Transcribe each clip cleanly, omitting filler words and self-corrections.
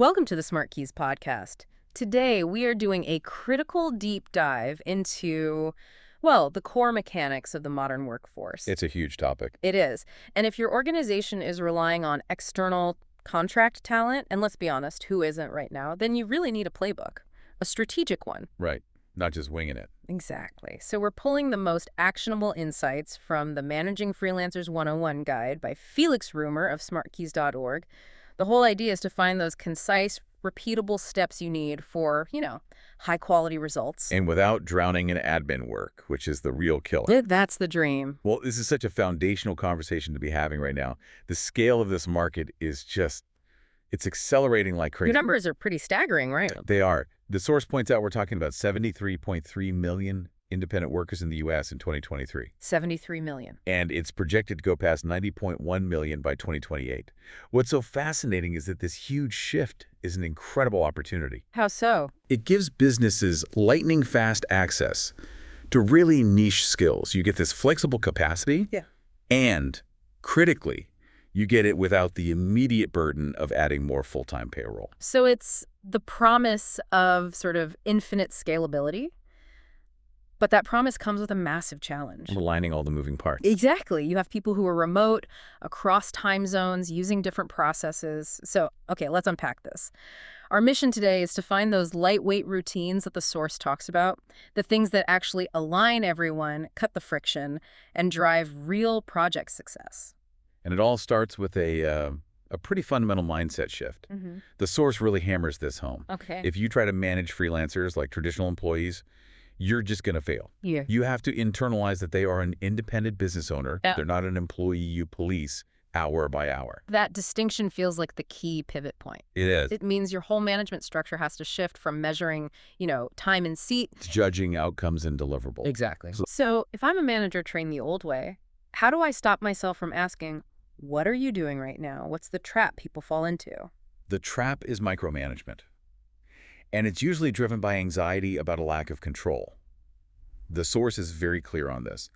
Welcome to the SmartKeys podcast. Today, we are doing a critical deep dive into, well, the core mechanics of the modern workforce. It's a huge topic. It is. And if your organization is relying on external contract talent, and let's be honest, who isn't right now, then you really need a playbook, a strategic one. Right. Not just winging it. Exactly. So we're pulling the most actionable insights from the Managing Freelancers 101 guide by Felix Römer of smartkeys.org. The whole idea is to find those concise, repeatable steps you need for, high-quality results. And without drowning in admin work, which is the real killer. That's the dream. Well, this is such a foundational conversation to be having right now. The scale of this market is just, it's accelerating like crazy. Your numbers are pretty staggering, right? They are. The source points out we're talking about 73.3 million independent workers in the U.S. in 2023. 73 million. And it's projected to go past 90.1 million by 2028. What's so fascinating is that this huge shift is an incredible opportunity. How so? It gives businesses lightning-fast access to really niche skills. You get this flexible capacity, and critically, you get it without the immediate burden of adding more full-time payroll. So it's the promise of sort of infinite scalability, but that promise comes with a massive challenge. Aligning all the moving parts. Exactly. You have people who are remote, across time zones, using different processes. So, okay, let's unpack this. Our mission today is to find those lightweight routines that the source talks about, the things that actually align everyone, cut the friction, and drive real project success. And it all starts with a pretty fundamental mindset shift. The source really hammers this home. Okay. If you try to manage freelancers like traditional employees, you're just going to fail. Yeah. You have to internalize that they are an independent business owner. Yeah. They're not an employee you police hour by hour. That distinction feels like the key pivot point. It is. It means your whole management structure has to shift from measuring, time and seat. It's judging outcomes and deliverables. Exactly. So if I'm a manager trained the old way, how do I stop myself from asking, what are you doing right now? What's the trap people fall into? The trap is micromanagement. And it's usually driven by anxiety about a lack of control. The source is very clear on this.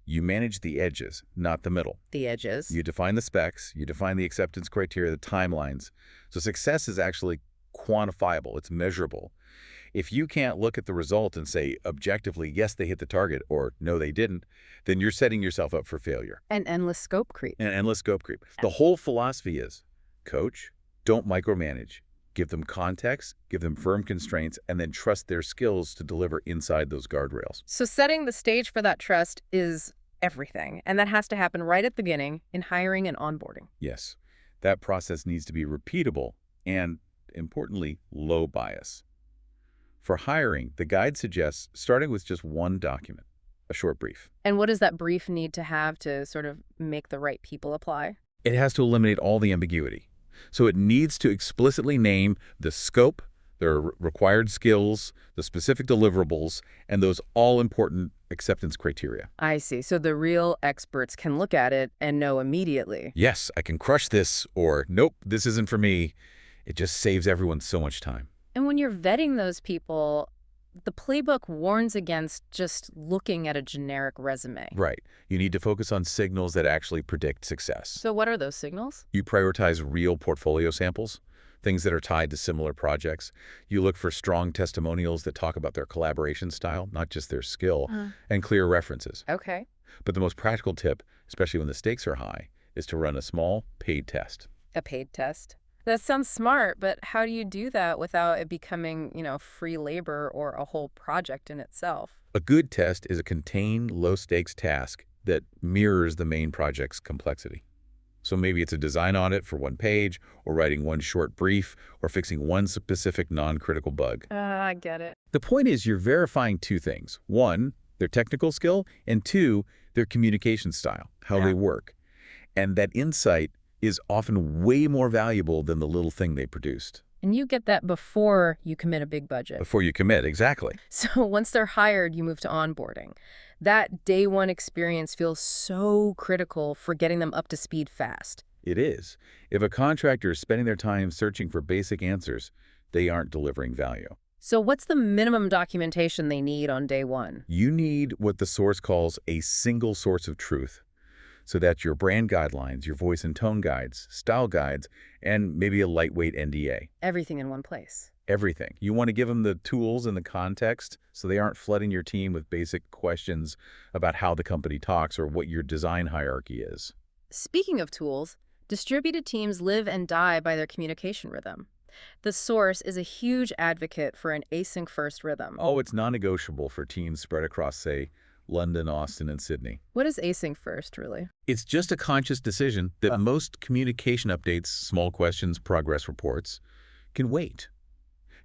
You manage the edges, not the middle. The edges. You define the specs, you define the acceptance criteria, the timelines. So success is actually quantifiable, it's measurable. If you can't look at the result and say objectively, yes, they hit the target, or no, they didn't, then you're setting yourself up for failure. And endless scope creep. And endless scope creep. The whole philosophy is, coach, don't micromanage. Give them context, give them firm constraints, and then trust their skills to deliver inside those guardrails. So setting the stage for that trust is everything. And that has to happen right at the beginning in hiring and onboarding. Yes, that process needs to be repeatable and, importantly, low bias. For hiring, the guide suggests starting with just one document, a short brief. And what does that brief need to have to sort of make the right people apply? It has to eliminate all the ambiguity. So it needs to explicitly name the scope, the required skills, the specific deliverables, and those all-important acceptance criteria. I see. So the real experts can look at it and know immediately. Yes, I can crush this, or nope, this isn't for me. It just saves everyone so much time. And when you're vetting those people, the playbook warns against just looking at a generic resume. Right. You need to focus on signals that actually predict success. So what are those signals? You prioritize real portfolio samples, things that are tied to similar projects. You look for strong testimonials that talk about their collaboration style, not just their skill, and clear references. Okay. But the most practical tip, especially when the stakes are high, is to run a small paid test. A paid test. That sounds smart, but how do you do that without it becoming, free labor or a whole project in itself? A good test is a contained, low-stakes task that mirrors the main project's complexity. So maybe it's a design audit for one page, or writing one short brief, or fixing one specific non-critical bug. I get it. The point is you're verifying two things. One, their technical skill, and two, their communication style, how they work. And that insight is often way more valuable than the little thing they produced. And you get that before you commit a big budget. Before you commit, exactly. So once they're hired, you move to onboarding. That day one experience feels so critical for getting them up to speed fast. It is. If a contractor is spending their time searching for basic answers, they aren't delivering value. So what's the minimum documentation they need on day one? You need what the source calls a single source of truth. So that's your brand guidelines, your voice and tone guides, style guides, and maybe a lightweight NDA. Everything in one place. Everything. You want to give them the tools and the context so they aren't flooding your team with basic questions about how the company talks or what your design hierarchy is. Speaking of tools, distributed teams live and die by their communication rhythm. The source is a huge advocate for an async-first rhythm. Oh, it's non-negotiable for teams spread across, say, London, Austin, and Sydney. What is async-first, really? It's just a conscious decision that most communication updates, small questions, progress reports, can wait.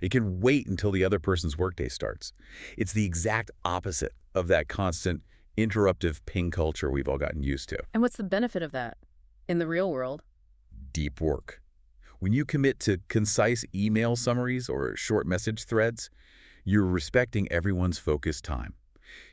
It can wait until the other person's workday starts. It's the exact opposite of that constant interruptive ping culture we've all gotten used to. And what's the benefit of that in the real world? Deep work. When you commit to concise email summaries or short message threads, you're respecting everyone's focused time.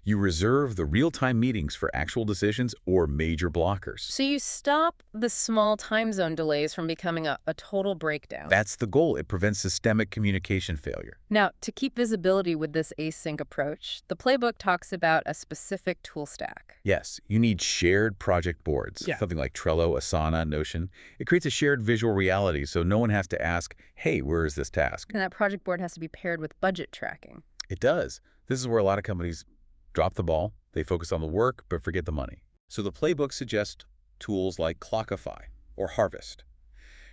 You reserve the real-time meetings for actual decisions or major blockers. So you stop the small time zone delays from becoming a total breakdown. That's the goal. It prevents systemic communication failure. Now, to keep visibility with this async approach, the playbook talks about a specific tool stack. Yes, you need shared project boards, something like Trello, Asana, Notion. It creates a shared visual reality so no one has to ask, hey, where is this task? And that project board has to be paired with budget tracking. It does. This is where a lot of companies drop the ball. They focus on the work, but forget the money. So the playbook suggests tools like Clockify or Harvest.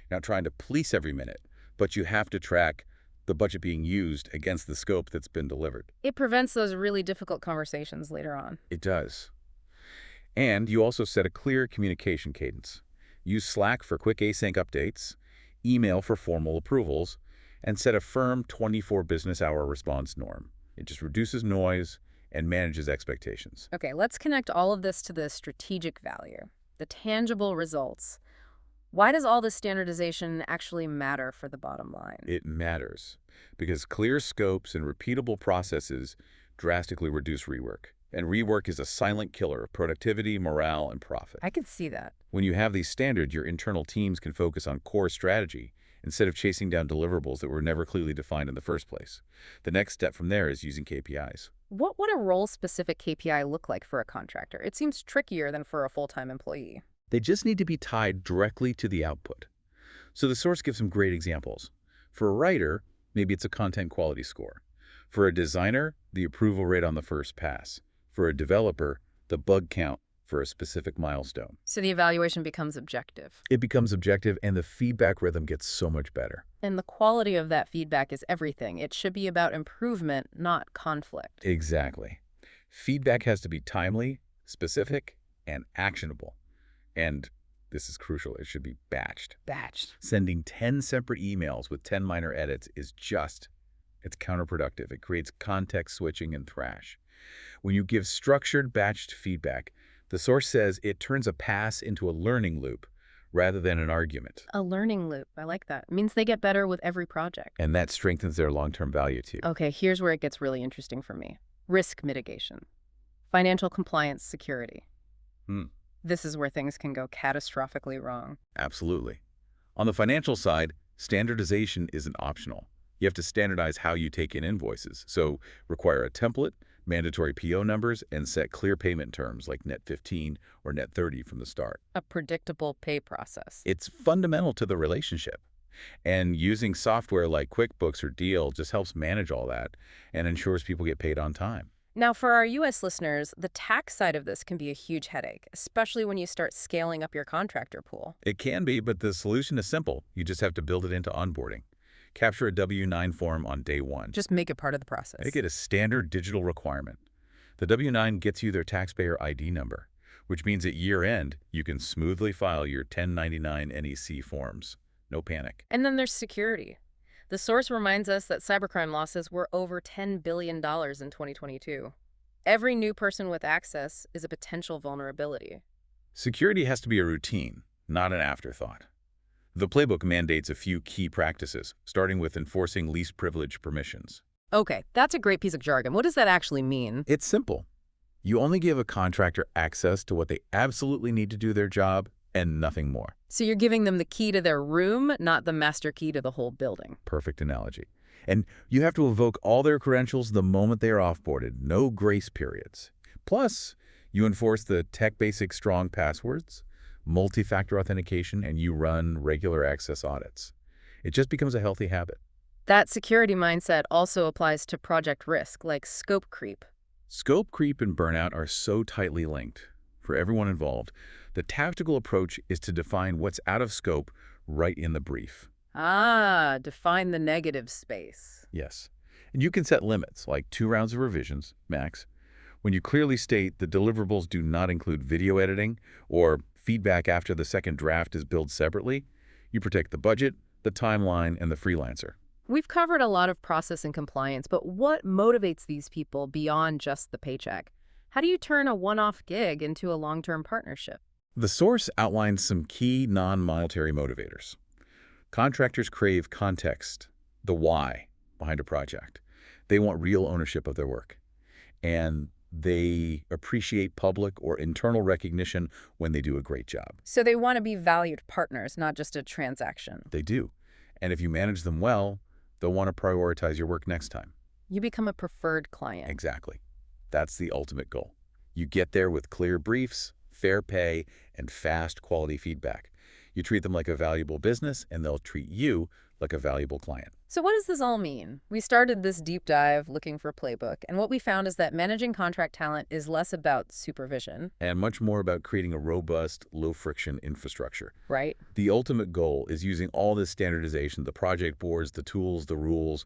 Not trying to police every minute, but you have to track the budget being used against the scope that's been delivered. It prevents those really difficult conversations later on. It does. And you also set a clear communication cadence. Use Slack for quick async updates, email for formal approvals, and set a firm 24 business hour response norm. It just reduces noise and manages expectations. Okay, let's connect all of this to the strategic value, the tangible results. Why does all this standardization actually matter for the bottom line? It matters because clear scopes and repeatable processes drastically reduce rework. And rework is a silent killer of productivity, morale, and profit. I can see that. When you have these standards, your internal teams can focus on core strategy instead of chasing down deliverables that were never clearly defined in the first place. The next step from there is using KPIs. What would a role-specific KPI look like for a contractor? It seems trickier than for a full-time employee. They just need to be tied directly to the output. So the source gives some great examples. For a writer, maybe it's a content quality score. For a designer, the approval rate on the first pass. For a developer, the bug count for a specific milestone. So the evaluation becomes objective. It becomes objective and the feedback rhythm gets so much better. And the quality of that feedback is everything. It should be about improvement, not conflict. Exactly. Feedback has to be timely, specific, and actionable. And this is crucial, it should be batched. Batched. Sending 10 separate emails with 10 minor edits is it's counterproductive. It creates context switching and thrash. When you give structured, batched feedback, the source says it turns a pass into a learning loop rather than an argument. A learning loop. I like that. It means they get better with every project. And that strengthens their long-term value too. Okay, here's where it gets really interesting for me. Risk mitigation. Financial compliance security. This is where things can go catastrophically wrong. Absolutely. On the financial side, standardization isn't optional. You have to standardize how you take in invoices. So require a template, mandatory PO numbers, and set clear payment terms like net 15 or net 30 from the start. A predictable pay process. It's fundamental to the relationship. And using software like QuickBooks or Deal just helps manage all that and ensures people get paid on time. Now, for our U.S. listeners, the tax side of this can be a huge headache, especially when you start scaling up your contractor pool. It can be, but the solution is simple. You just have to build it into onboarding. Capture a W-9 form on day one. Just make it part of the process. Make it a standard digital requirement. The W-9 gets you their taxpayer ID number, which means at year-end, you can smoothly file your 1099 NEC forms. No panic. And then there's security. The source reminds us that cybercrime losses were over $10 billion in 2022. Every new person with access is a potential vulnerability. Security has to be a routine, not an afterthought. The playbook mandates a few key practices, starting with enforcing least privilege permissions. Okay, that's a great piece of jargon. What does that actually mean? It's simple. You only give a contractor access to what they absolutely need to do their job and nothing more. So you're giving them the key to their room, not the master key to the whole building. Perfect analogy. And you have to evoke all their credentials the moment they are offboarded, no grace periods. Plus, You enforce the tech basic strong passwords, multi-factor authentication, and you run regular access audits. It just becomes a healthy habit. That security mindset also applies to project risk, like scope creep. Scope creep and burnout are so tightly linked. For everyone involved, the tactical approach is to define what's out of scope right in the brief. Ah, define the negative space. Yes. And you can set limits, like 2 rounds of revisions, max, when you clearly state the deliverables do not include video editing or feedback after the second draft is billed separately. You protect the budget, the timeline, and the freelancer. We've covered a lot of process and compliance, but what motivates these people beyond just the paycheck? How do you turn a one-off gig into a long-term partnership? The source outlines some key non-monetary motivators. Contractors crave context, the why behind a project. They want real ownership of their work. And they appreciate public or internal recognition when they do a great job. So they want to be valued partners, not just a transaction. They do. And if you manage them well, they'll want to prioritize your work next time. You become a preferred client. Exactly. That's the ultimate goal. You get there with clear briefs, fair pay, and fast quality feedback. You treat them like a valuable business, and they'll treat you like a valuable client. So what does this all mean? We started this deep dive looking for Playbook, and what we found is that managing contract talent is less about supervision. And much more about creating a robust, low-friction infrastructure. Right? The ultimate goal is using all this standardization, the project boards, the tools, the rules,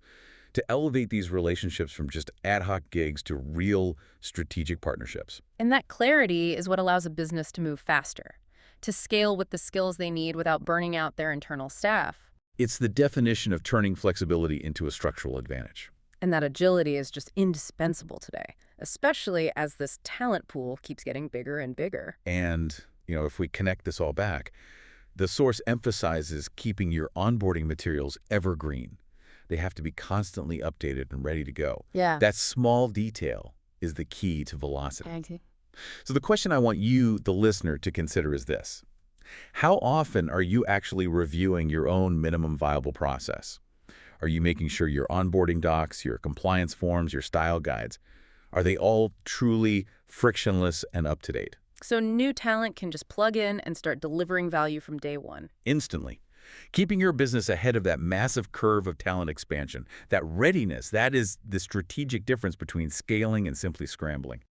to elevate these relationships from just ad hoc gigs to real strategic partnerships. And that clarity is what allows a business to move faster, to scale with the skills they need without burning out their internal staff. It's the definition of turning flexibility into a structural advantage. And that agility is just indispensable today, especially as this talent pool keeps getting bigger and bigger. And, if we connect this all back, the source emphasizes keeping your onboarding materials evergreen. They have to be constantly updated and ready to go. Yeah. That small detail is the key to velocity. So the question I want you, the listener, to consider is this. How often are you actually reviewing your own minimum viable process? Are you making sure your onboarding docs, your compliance forms, your style guides, are they all truly frictionless and up to date? So new talent can just plug in and start delivering value from day one. Instantly. Keeping your business ahead of that massive curve of talent expansion, that readiness, that is the strategic difference between scaling and simply scrambling.